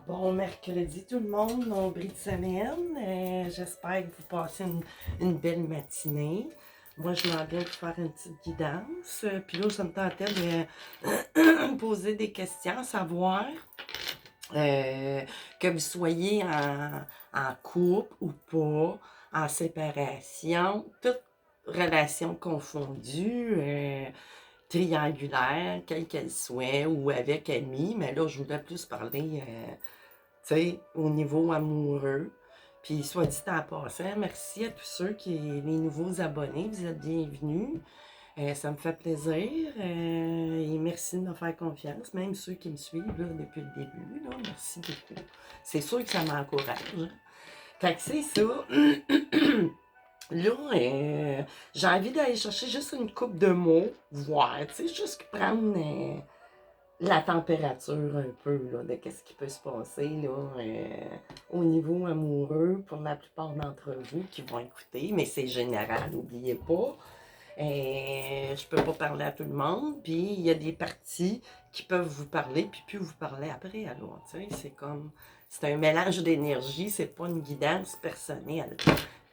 Bon mercredi tout le monde, nombril de semaine. J'espère que vous passez une belle matinée. Moi, je m'en viens pour faire une petite guidance. Puis là, ça me tentait de poser des questions, à savoir euh, que vous soyez en couple ou pas, en séparation, toute relation confondue. Triangulaire, quelle qu'elle soit, ou avec amis, mais là, je voudrais plus parler, tu sais, au niveau amoureux. Puis, soit dit en passant, merci à tous ceux les nouveaux abonnés, vous êtes bienvenus. Ça me fait plaisir et merci de me faire confiance, même ceux qui me suivent là, depuis le début. Là, merci beaucoup. C'est sûr que ça m'encourage. Hein. Fait que c'est ça. Là, j'ai envie d'aller chercher juste une coupe de mots, voir, tu sais, juste prendre la température un peu là, de qu'est-ce qui peut se passer là, au niveau amoureux pour la plupart d'entre vous qui vont écouter, mais c'est général, n'oubliez pas. Je peux pas parler à tout le monde, puis il y a des parties qui peuvent vous parler, puis plus vous parler après, alors, tu sais, c'est un mélange d'énergie, c'est pas une guidance personnelle.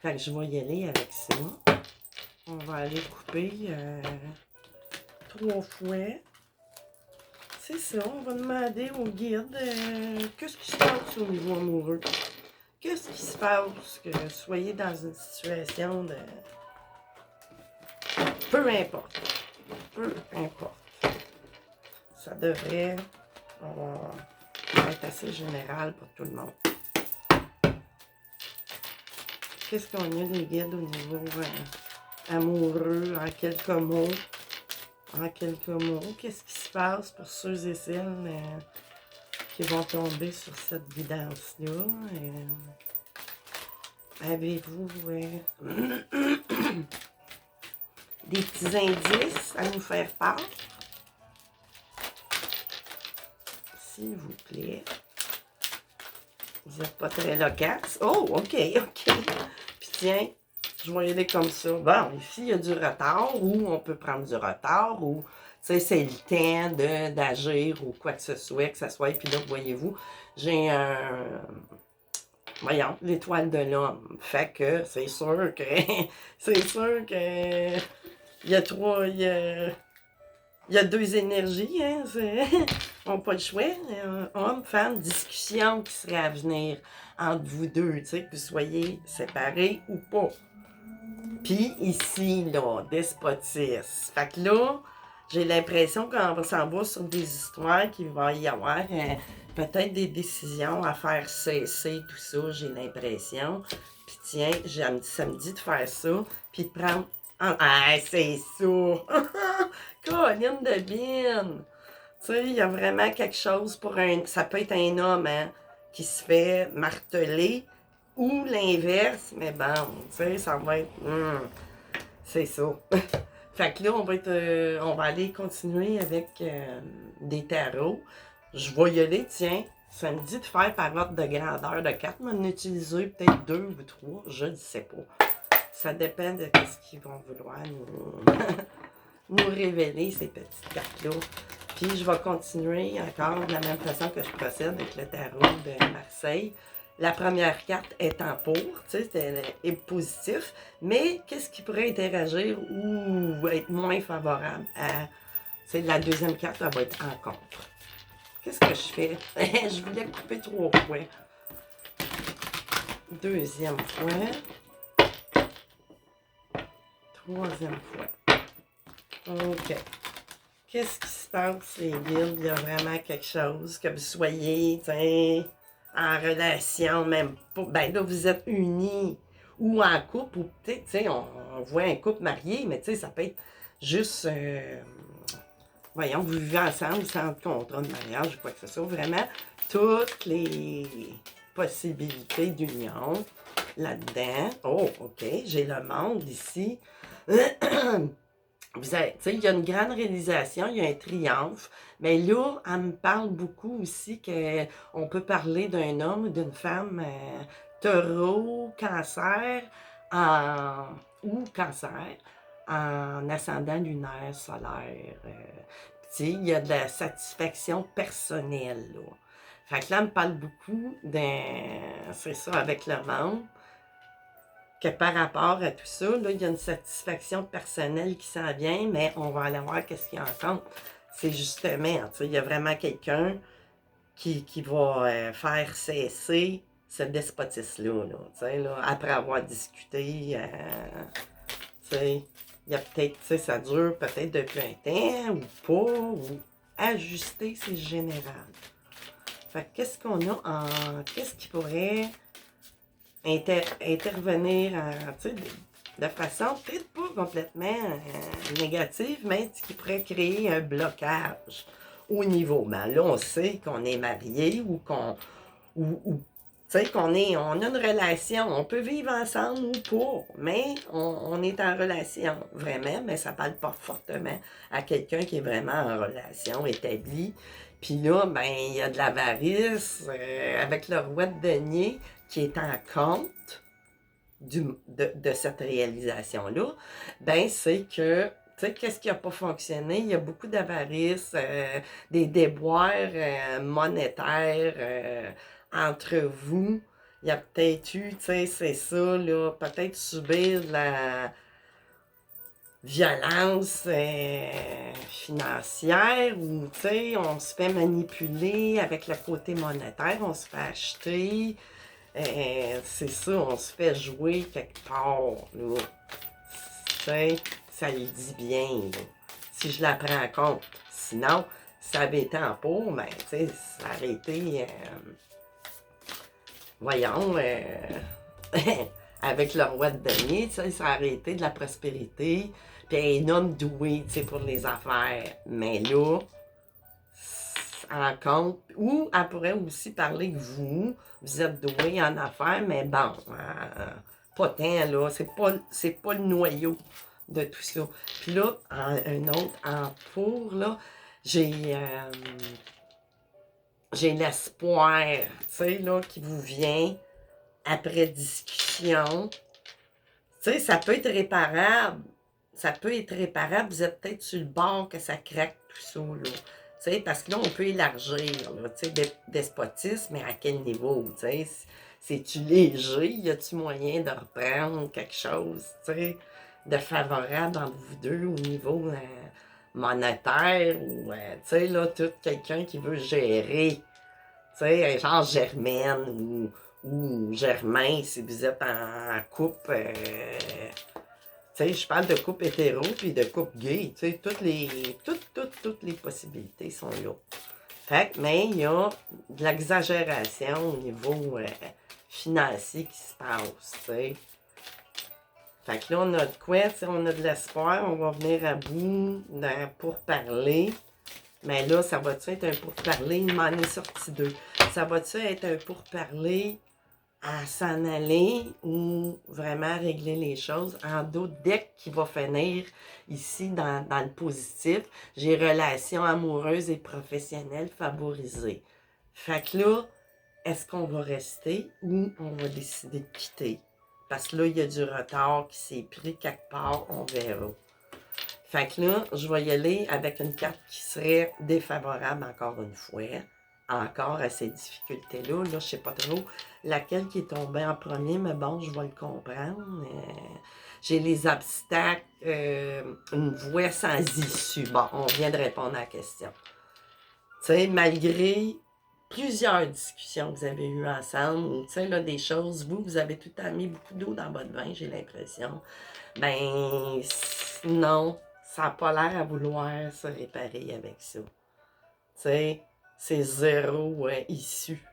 Fait que je vais y aller avec ça. On va aller couper 3 fois. C'est ça, on va demander au guide qu'est-ce qui se passe au niveau amoureux. Qu'est-ce qui se passe que vous soyez dans une situation de... Peu importe. Peu importe. Ça devrait être assez général pour tout le monde. Qu'est-ce qu'on a des guides au niveau amoureux, en quelques mots? En quelques mots, qu'est-ce qui se passe pour ceux et celles qui vont tomber sur cette guidance-là? Avez-vous des petits indices à nous faire part? S'il vous plaît. Vous n'êtes pas très loquace. Oh, OK, OK. Puis tiens, je vais y aller comme ça. Bon, ici, il y a du retard, ou on peut prendre du retard, ou, tu sais, c'est le temps d'agir, ou quoi que ce soit, Puis là, voyez-vous, j'ai voyons, l'étoile de l'homme. Fait que c'est sûr que, c'est sûr que, il y a trois, il y a deux énergies, hein, on n'a pas le choix. Homme, femme, discussion qui serait à venir entre vous deux, tu sais, que vous soyez séparés ou pas. Puis ici, là, despotisme. Fait que là, j'ai l'impression qu'on s'en va sur des histoires qu'il va y avoir peut-être des décisions à faire cesser, tout ça, j'ai l'impression. Puis tiens, ça me dit de faire ça, puis de prendre... Ah, c'est ça! Colline de bine! Tu sais, il y a vraiment quelque chose pour un... Ça peut être un homme, hein, qui se fait marteler, ou l'inverse, mais bon, tu sais, ça va être... c'est ça. Fait que là, on va aller continuer avec des tarots. Je vais y aller, tiens. Ça me dit de faire par ordre de grandeur de 4, mais en utiliser peut-être 2 ou 3, je ne sais pas. Ça dépend de ce qu'ils vont vouloir nous révéler, ces petites cartes-là. Puis je vais continuer encore de la même façon que je procède avec le tarot de Marseille. La première carte étant pour, tu sais, est positif, mais qu'est-ce qui pourrait interagir ou être moins favorable à... C'est la deuxième carte, elle va être en contre. Qu'est-ce que je fais? Je voulais couper 3 fois. Deuxième fois. Troisième fois. OK. Qu'est-ce qui se passe, les guides? Il y a vraiment quelque chose, que vous soyez, t'sais, en relation, même pas. Ben là, vous êtes unis, ou en couple, ou peut-être, tu sais, on voit un couple marié, mais tu sais, ça peut être juste, voyons, vous vivez ensemble sans contrat de mariage ou quoi que ce soit. Vraiment, toutes les possibilités d'union là-dedans. Oh, OK, j'ai le monde ici. Vous avez, tu sais, il y a une grande réalisation, il y a un triomphe, mais là, elle me parle beaucoup aussi qu'on peut parler d'un homme ou d'une femme taureau, cancer, en, ou cancer, en ascendant lunaire, solaire. Tu sais, il y a de la satisfaction personnelle, là. Fait que là, elle me parle beaucoup c'est ça, avec le monde, que par rapport à tout ça, là, il y a une satisfaction personnelle qui s'en vient, mais on va aller voir qu'est-ce qu'il y a en compte. C'est justement, tu sais, il y a vraiment quelqu'un qui va faire cesser ce despotisme-là, là, tu sais, là, après avoir discuté, tu sais, il y a peut-être, tu sais, ça dure peut-être depuis un temps, ou pas, ou ajuster, c'est général. Fait que qu'est-ce qu'on a qu'est-ce qui pourrait intervenir tu sais, de façon peut-être pas complètement négative, mais qui pourrait créer un blocage au niveau. Ben là, on sait qu'on est marié ou ou tu sais, on a une relation, on peut vivre ensemble ou pas, mais on est en relation, vraiment, mais ça parle pas fortement à quelqu'un qui est vraiment en relation établie. Puis là, ben, il y a de l'avarice avec le roi de denier qui est en compte de cette réalisation-là. Ben, c'est que tu sais, qu'est-ce qui n'a pas fonctionné? Il y a beaucoup d'avarice, des déboires monétaires entre vous. Il y a peut-être eu, tu sais, c'est ça, là, peut-être subir de la violence financière ou, tu sais, on se fait manipuler avec le côté monétaire, on se fait acheter. C'est ça, on se fait jouer quelque part, là. Tu sais, ça le dit bien, là. Si je la prends en compte. Sinon, si ça avait été en pot, ben, tu sais, ça aurait été, voyons, avec le roi de denier, tu sais, ça aurait été de la prospérité, puis un homme doué, tu sais, pour les affaires. Mais là, en compte, ou elle pourrait aussi parler que vous êtes doué en affaires, mais bon, pas tant, là, c'est pas le noyau de tout ça. Puis là, un autre en pour, là, j'ai l'espoir, tu sais, là, qui vous vient après discussion. Tu sais, ça peut être réparable. Ça peut être réparable. Vous êtes peut-être sur le bord que ça craque tout ça, là. Tu sais, parce que là, on peut élargir, là, tu sais, despotisme, mais à quel niveau, tu sais? C'est-tu léger? Y a-tu moyen de reprendre quelque chose, tu sais, de favorable entre vous deux au niveau monétaire ou, tu sais, là, tout quelqu'un qui veut gérer, tu sais, genre Germaine ou Germain, si vous êtes en couple, tu sais, je parle de couple hétéro puis de couple gay, tu sais, toutes les possibilités sont là. Fait que, mais il y a de l'exagération au niveau financier qui se passe, tu sais. Fait que là, on a de quoi, tu sais, on a de l'espoir, on va venir à bout pour parler. Mais là, ça va-tu être un pourparler? Il m'en est sorti deux. Ça va-tu être un pourparler à s'en aller ou vraiment régler les choses? En d'autres, dès qu'il va finir ici dans le positif, j'ai relations amoureuses et professionnelles favorisées. Fait que là, est-ce qu'on va rester ou on va décider de quitter? Parce que là, il y a du retard qui s'est pris quelque part, on verra. Fait que là, je vais y aller avec une carte qui serait défavorable encore une fois. Encore à ces difficultés-là. Là, je sais pas trop laquelle qui est tombée en premier, mais bon, je vais le comprendre. J'ai les obstacles, une voie sans issue. Bon, on vient de répondre à la question. Tu sais, malgré plusieurs discussions que vous avez eues ensemble, tu sais, là, des choses, vous avez tout le temps mis beaucoup d'eau dans votre vin, j'ai l'impression. Ben, non, ça n'a pas l'air à vouloir se réparer avec ça. Tu sais, c'est zéro issue.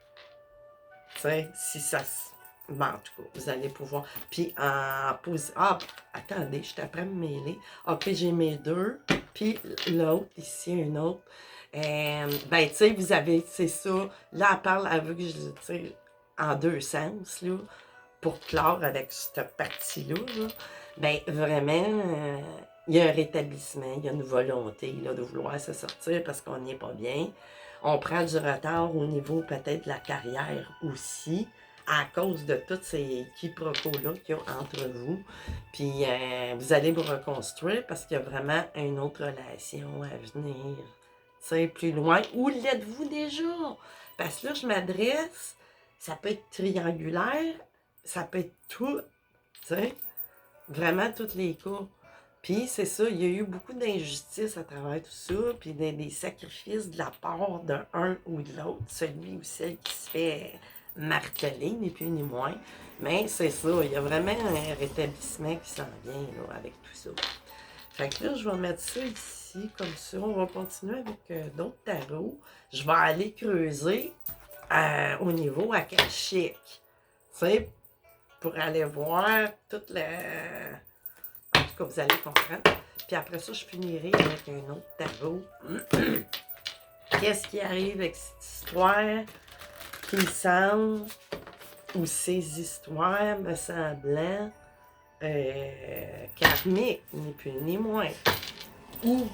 Tu sais, si ça se... Bon, en tout cas, vous allez pouvoir... Puis en position... Ah, attendez, je t'apprends à me mêler. Ok, j'ai mes deux. Puis l'autre, ici, une autre. Ben, tu sais, vous avez... C'est ça. Là, elle parle, elle veut que je... Tu sais, en deux sens, là. Pour clore avec cette partie-là, là. Ben, vraiment... il y a un rétablissement, il y a une volonté là, de vouloir se sortir parce qu'on n'y est pas bien. On prend du retard au niveau peut-être de la carrière aussi, à cause de tous ces quiproquos-là qu'il y a entre vous. Puis vous allez vous reconstruire parce qu'il y a vraiment une autre relation à venir. Tu sais, plus loin. Où l'êtes-vous déjà? Parce que là, je m'adresse, ça peut être triangulaire, ça peut être tout, tu sais, vraiment tous les cas. Puis c'est ça, il y a eu beaucoup d'injustices à travers tout ça, puis des sacrifices de la part d'un ou de l'autre, celui ou celle qui se fait marteler, ni plus ni moins. Mais c'est ça, il y a vraiment un rétablissement qui s'en vient là, avec tout ça. Fait que là, je vais mettre ça ici, comme ça. On va continuer avec d'autres tarots. Je vais aller creuser au niveau akashique. Tu sais, pour aller voir toute la... En tout cas, vous allez comprendre. Puis après ça, je finirai avec un autre tarot. Qu'est-ce qui arrive avec cette histoire qui me semble, ou ces histoires me semblant karmiques, ni plus ni moins. Ou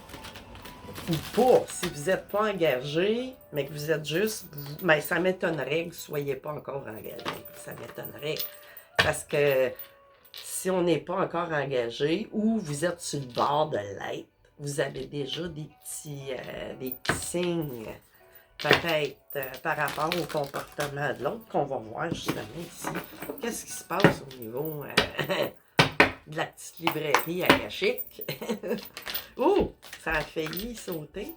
pas, si vous n'êtes pas engagé, mais que vous êtes juste... Mais ça m'étonnerait que vous ne soyez pas encore engagé. Ça m'étonnerait. Parce que si on n'est pas encore engagé ou vous êtes sur le bord de l'être, vous avez déjà des petits signes, peut-être par rapport au comportement de l'autre, qu'on va voir justement ici. Qu'est-ce qui se passe au niveau de la petite librairie akashique? Oh! Ça a failli sauter.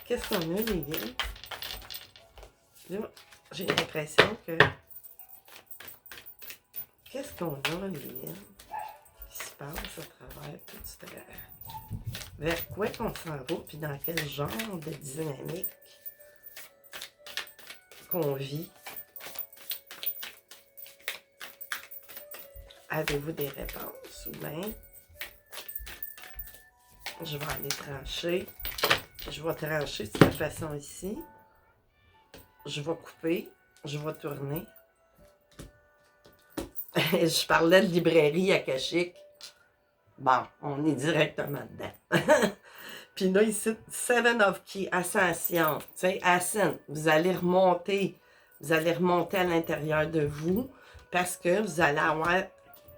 Qu'est-ce qu'on a, les gars? Là, j'ai l'impression que... Qu'est-ce qu'on a, les gars? Qui se passe à travers tout ça? Vers quoi qu'on s'en va, puis dans quel genre de dynamique qu'on vit? Avez-vous des réponses? Ou bien, je vais aller trancher. Je vais trancher de cette façon ici. Je vais couper. Je vais tourner. Je parlais de librairie akashique. Bon, on est directement dedans. Puis là, ici, Seven of Key, Ascension. Tu sais, Ascend. Vous allez remonter. Vous allez remonter à l'intérieur de vous parce que vous allez avoir...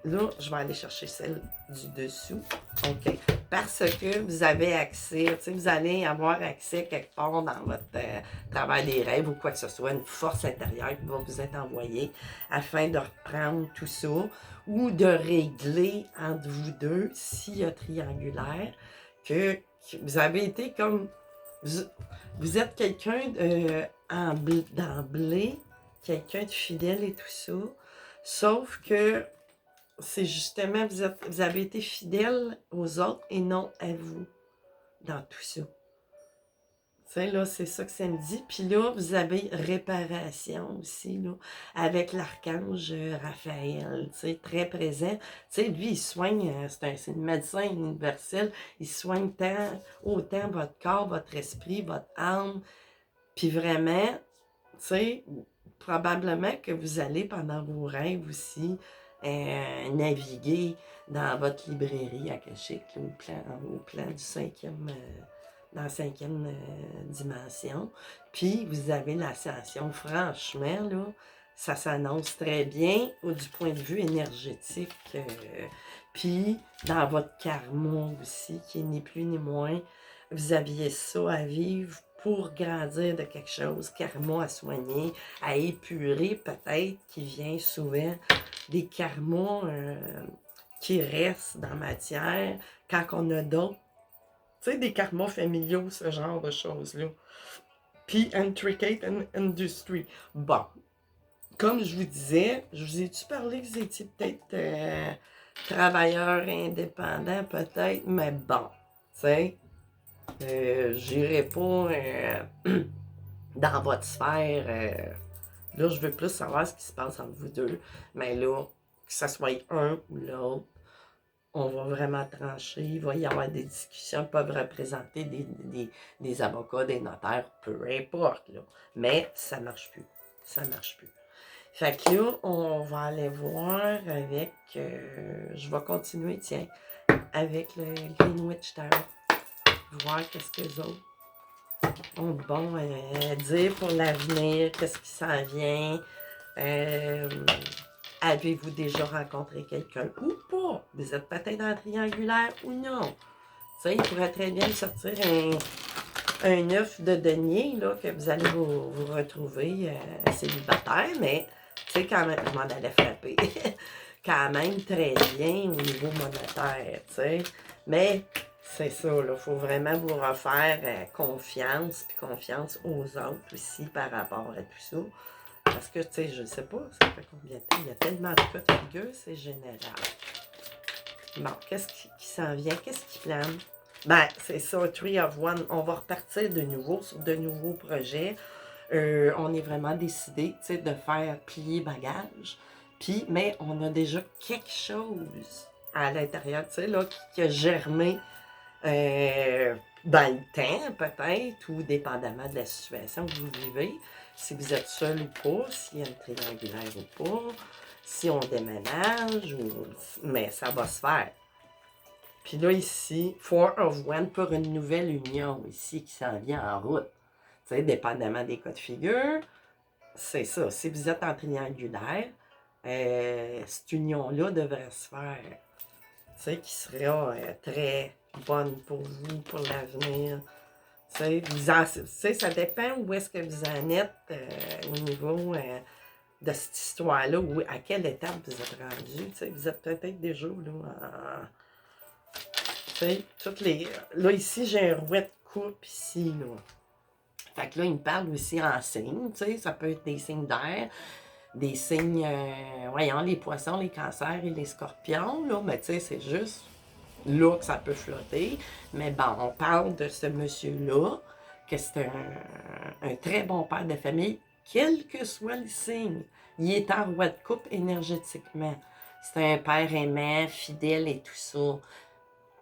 Là, je vais aller chercher celle du dessous. OK. Parce que vous avez accès, tu sais, vous allez avoir accès quelque part dans votre travail des rêves ou quoi que ce soit, une force intérieure qui va vous être envoyée afin de reprendre tout ça ou de régler entre vous deux, s'il y a triangulaire, que vous avez été comme... Vous êtes quelqu'un d'emblée, quelqu'un de fidèle et tout ça, sauf que c'est justement, vous avez été fidèle aux autres et non à vous dans tout ça. Tu sais, là, c'est ça que ça me dit. Puis là, vous avez réparation aussi, là, avec l'archange Raphaël, tu sais, très présent. Tu sais, lui, il soigne, c'est le médecin universel, il soigne autant votre corps, votre esprit, votre âme. Puis vraiment, tu sais, probablement que vous allez, pendant vos rêves aussi, naviguer dans votre librairie akashique, au plan du dans la cinquième dimension. Puis, vous avez l'ascension. Franchement, là, ça s'annonce très bien du point de vue énergétique. Puis, dans votre karma aussi, qui est ni plus ni moins, vous aviez ça à vivre pour grandir de quelque chose, karma à soigner, à épurer peut-être, qui vient souvent des karmas qui restent dans la matière quand on a d'autres. Tu sais, des karmas familiaux, ce genre de choses-là. Puis, intricate industry. Bon, comme je vous disais, je vous ai-tu parlé que vous étiez peut-être travailleur indépendant, peut-être, mais bon, tu sais, j'irai pas dans votre sphère. Là, je veux plus savoir ce qui se passe entre vous deux, mais là, que ce soit un ou l'autre, on va vraiment trancher, il va y avoir des discussions, peuvent représenter des avocats, des notaires, peu importe, là. Mais ça marche plus. Ça marche plus. Fait que là, on va aller voir avec... je vais continuer, tiens, avec le Greenwich Tarot. Voir qu'est-ce que les autres ont bon à dire pour l'avenir, qu'est-ce qui s'en vient. Avez-vous déjà rencontré quelqu'un ou pas? Vous êtes peut-être dans le triangulaire ou non? Tu sais, il pourrait très bien sortir un œuf de denier, là, que vous allez vous retrouver célibataire, mais, tu sais, quand même, je m'en allais frapper, quand même très bien au niveau monétaire, tu sais. Mais, c'est ça, là, il faut vraiment vous refaire confiance, puis confiance aux autres aussi par rapport à tout ça. Parce que, tu sais, je sais pas, ça fait combien de temps? Il y a tellement de cas de figure, c'est général. Bon, qu'est-ce qui s'en vient? Qu'est-ce qui plane? Ben, c'est ça, Tree of One. On va repartir de nouveau sur de nouveaux projets. On est vraiment décidé, tu sais, de faire plier bagage. Puis, mais on a déjà quelque chose à l'intérieur, tu sais, là, qui a germé dans le temps, peut-être, ou dépendamment de la situation que vous vivez. Si vous êtes seul ou pas, s'il y a une triangulaire ou pas, si on déménage, mais ça va se faire. Puis là, ici, Four of One pour une nouvelle union ici qui s'en vient en route. Tu sais, dépendamment des cas de figure, c'est ça. Si vous êtes en triangulaire, cette union-là devrait se faire. Tu sais, qui sera très bonne pour vous, pour l'avenir. Tu sais, ça dépend où est-ce que vous en êtes au niveau de cette histoire-là, ou à quelle étape vous êtes rendu. Tu sais, vous êtes peut-être déjà là, tu sais, toutes les... Là, ici, j'ai un rouet de coupe ici, là. Fait que là, il me parle aussi en signes, tu sais, ça peut être des signes d'air, des signes, voyons, les poissons, les cancers et les scorpions, là, mais tu sais, c'est juste là que ça peut flotter. Mais bon, on parle de ce monsieur-là, que c'est un très bon père de famille, quel que soit le signe. Il est en roi de coupe énergétiquement. C'est un père aimant, fidèle et tout ça.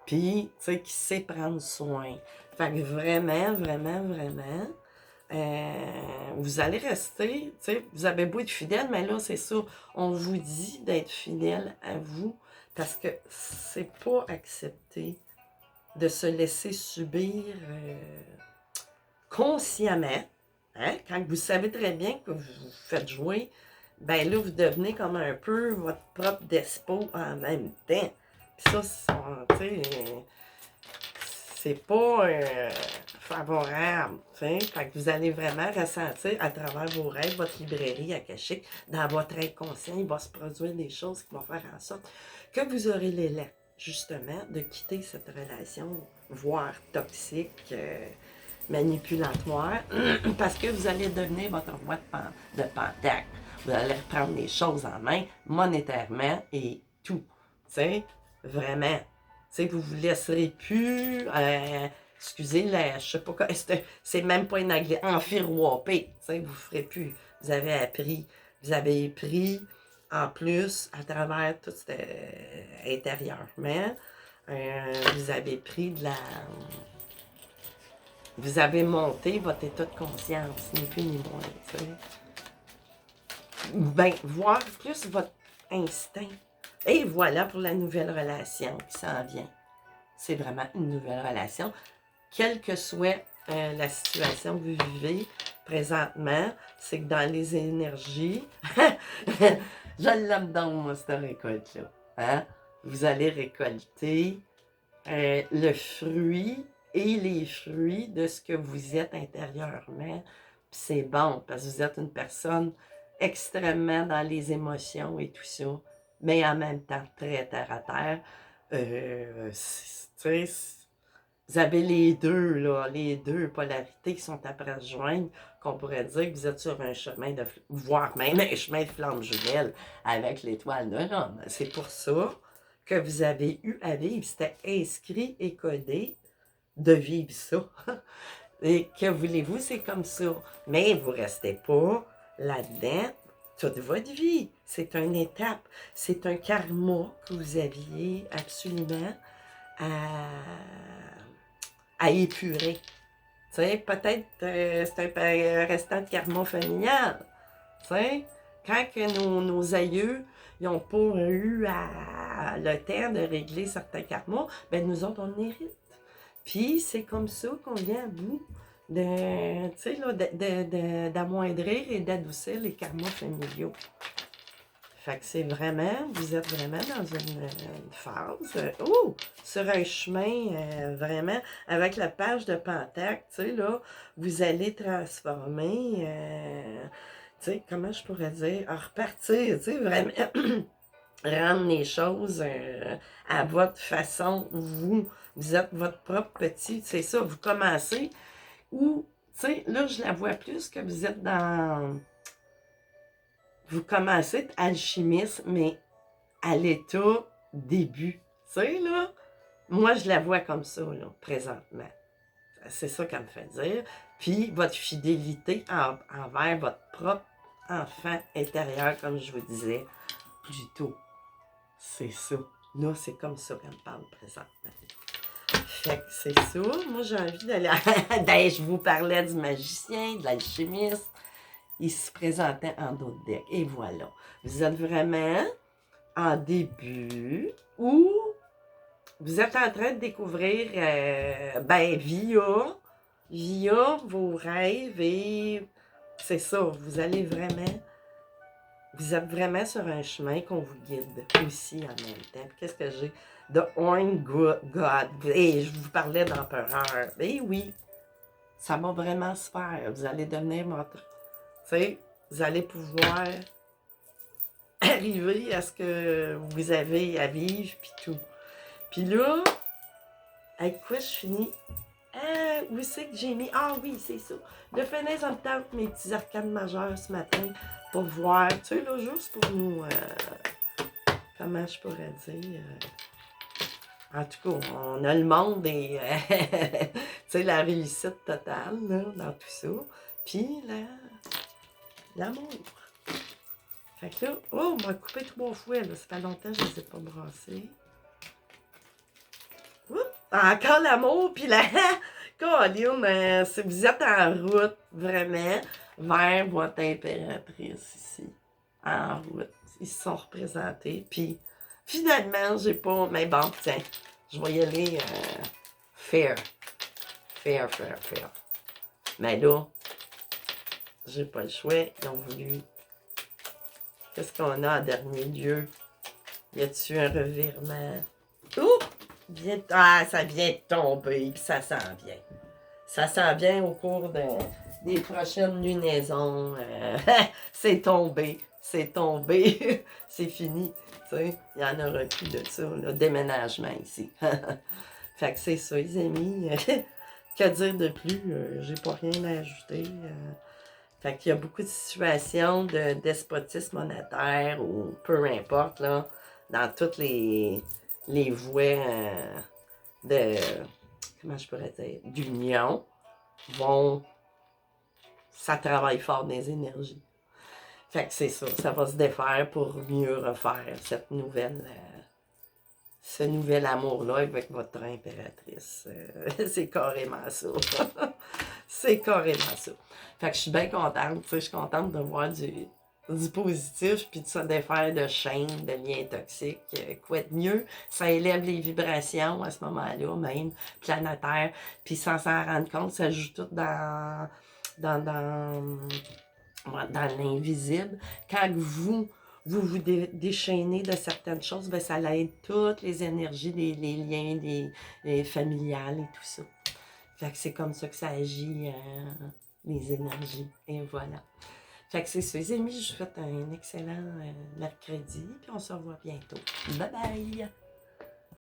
Puis, tu sais, qui sait prendre soin. Fait que vraiment, vraiment, vraiment, vous allez rester, tu sais, vous avez beau être fidèle, mais là, c'est ça, on vous dit d'être fidèle à vous, parce que c'est pas accepté de se laisser subir consciemment, hein, quand vous savez très bien que vous vous faites jouer, ben là, vous devenez comme un peu votre propre despote en même temps. Puis ça, tu sais, c'est pas favorable, tu sais. Fait que vous allez vraiment ressentir à travers vos rêves, votre librairie akashique, dans votre inconscient, il va se produire des choses qui vont faire en sorte que vous aurez l'élan, justement, de quitter cette relation, voire toxique, manipulatoire, parce que vous allez devenir votre roi de pentacle. Vous allez reprendre les choses en main, monétairement et tout. Tu sais, vraiment. Tu sais, vous vous laisserez plus, excusez, je sais pas quoi, c'est même pas une anglais, enfiroiper. Tu sais, vous ferez plus. Vous avez appris, vous avez pris, en plus, à travers tout intérieurement, vous avez pris de la... Vous avez monté votre état de conscience, ni plus ni moins, tu sais. Ben, voir plus votre instinct. Et voilà pour la nouvelle relation qui s'en vient. C'est vraiment une nouvelle relation. Quelle que soit la situation que vous vivez présentement, c'est que dans les énergies, je l'aime donc, moi, cette récolte-là. Hein? Vous allez récolter le fruit et les fruits de ce que vous êtes intérieurement. Puis c'est bon, parce que vous êtes une personne extrêmement dans les émotions et tout ça, mais en même temps très terre à terre. Tu sais, vous avez les deux, là, les deux polarités qui sont après se joindre, qu'on pourrait dire que vous êtes sur un chemin de, voire même un chemin de flamme jumelle avec l'étoile de l'homme. C'est pour ça que vous avez eu à vivre, c'était inscrit et codé de vivre ça. Et que voulez-vous, c'est comme ça. Mais vous ne restez pas là-dedans toute votre vie. C'est une étape, c'est un karma que vous aviez absolument à épurer. Tu sais, peut-être c'est un restant de karma familial. Tu sais, quand que nos aïeux n'ont pas eu le temps de régler certains karmas, ben nous autres, on hérite. Puis c'est comme ça qu'on vient à bout d'amoindrir et d'adoucir les karmas familiaux. Fait que c'est vraiment, vous êtes vraiment dans une phase, sur un chemin, vraiment, avec la page de Pentacle, tu sais, là, vous allez transformer, tu sais, comment je pourrais dire, repartir, tu sais, vraiment, rendre les choses à votre façon, vous êtes votre propre petit, c'est ça, vous commencez, ou, tu sais, là, je la vois plus que vous êtes dans... Vous commencez à être alchimiste, mais à l'état début. Tu sais, là, moi, je la vois comme ça, là, présentement. C'est ça qu'elle me fait dire. Puis, votre fidélité envers votre propre enfant intérieur, comme je vous disais plus tôt. C'est ça. Là, c'est comme ça qu'elle me parle présentement. Fait que c'est ça. Moi, j'ai envie d'aller... Je vous parlais du magicien, de l'alchimiste. Il se présentait en d'autres decks. Et voilà. Vous êtes vraiment en début ou vous êtes en train de découvrir via vos rêves et c'est ça, vous êtes vraiment sur un chemin qu'on vous guide aussi en même temps. Qu'est-ce que j'ai? The Horn God. Et je vous parlais d'empereur. Eh oui, ça va vraiment se faire. Vous allez devenir votre... Tu sais, vous allez pouvoir arriver à ce que vous avez à vivre, puis tout. Puis là, avec quoi je finis? Où c'est que j'ai mis? Ah oui, c'est ça. De finir, ça me tente mes petits arcanes majeurs ce matin pour voir, tu sais, là, juste pour nous... comment je pourrais dire? En tout cas, on a le monde et... tu sais, la réussite totale, là, dans tout ça. Puis l'amour. Fait que là, oh, on m'a coupé 3 fois, là. Ça fait longtemps que je ne les ai pas brassés. Encore l'amour, puis la... Colin, si vous êtes en route, vraiment, vers votre impératrice ici. En route. Ils se sont représentés. Puis, finalement, j'ai pas... Mais bon, tiens, je vais y aller fair. Fair. Mais là, j'ai pas le choix. Ils ont voulu... Qu'est-ce qu'on a en dernier lieu? Y a-tu un revirement? Oups! Ça vient de tomber, puis ça s'en vient. Ça s'en vient au cours des prochaines lunaisons. C'est tombé, c'est fini. Tu sais, il y en aura plus de ça, le déménagement ici. Fait que c'est ça, les amis. Que dire de plus? J'ai pas rien à ajouter. Fait qu'il y a beaucoup de situations de despotisme monétaire ou peu importe, là, dans toutes les voies de, comment je pourrais dire, d'union, ça travaille fort des énergies. Fait que c'est ça, ça va se défaire pour mieux refaire ce nouvel amour-là avec votre impératrice. C'est carrément ça. C'est carrément ça. Fait que je suis bien contente, tu sais, je suis contente de voir du positif, puis de se défaire de chaînes, de liens toxiques. Quoi de mieux? Ça élève les vibrations à ce moment-là, même planétaire, puis sans s'en rendre compte, ça joue tout dans l'invisible. Quand vous déchaînez de certaines choses, ben ça aide toutes les énergies, les liens, les familiales et tout ça. Fait que c'est comme ça que ça agit, les énergies. Et voilà. Fait que c'est ça, les amis, je vous souhaite un excellent mercredi, puis on se revoit bientôt. Bye bye!